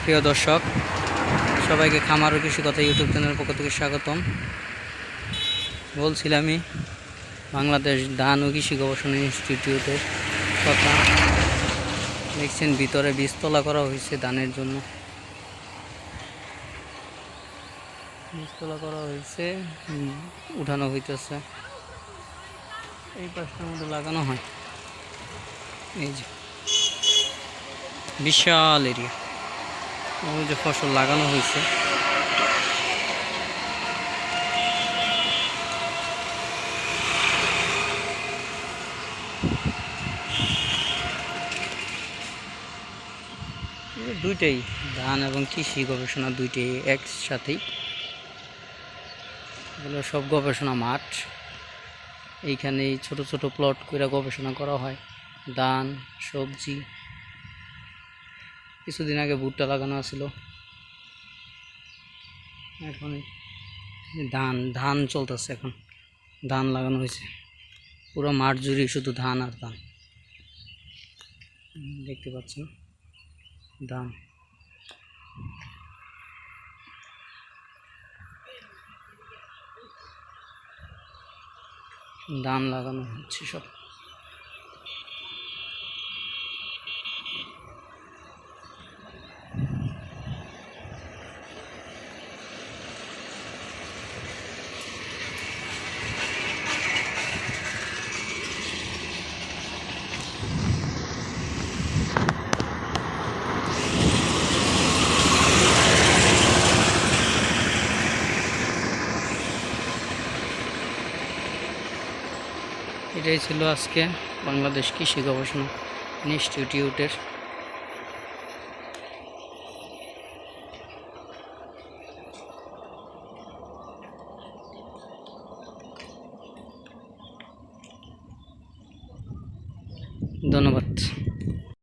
প্রিয় দর্শক, সবাইকে খামার ও কৃষি কথা ইউটিউব চ্যানেলের পক্ষ থেকে স্বাগতম। বলছিলামই বাংলাদেশ ধান ও কৃষি গবেষণা ইনস্টিটিউটের কথা। দেখছেন ভিতরে বীজতলা করা হয়েছে ধানের জন্য। বীজতলা করা হয়েছে, উঠানো হইতেছে। এই পাশটার মধ্যে লাগানো হয়। এই যে বিশাল এরিয়া, ওই যে ফসল লাগানো হয়েছে। দুইটাই ধান এবং কৃষি গবেষণা দুইটাই একসাথেই। এগুলো সব গবেষণা মাঠ। এইখানেই ছোট ছোট প্লট করে গবেষণা করা হয়। ধান, সবজি, কিছুদিন আগে ভুট্টা লাগানো ছিল। এখন ধান ধান চলতেছে, এখন ধান লাগানো হয়েছে। পুরো মাঠ জুড়ে শুধু ধান আর ধান, দেখতে পাচ্ছেন ধান। ধান লাগানো হচ্ছে সব। এটাই ছিল আজকে বাংলাদেশ কৃষি গবেষণা ইনস্টিটিউটের। ধন্যবাদ।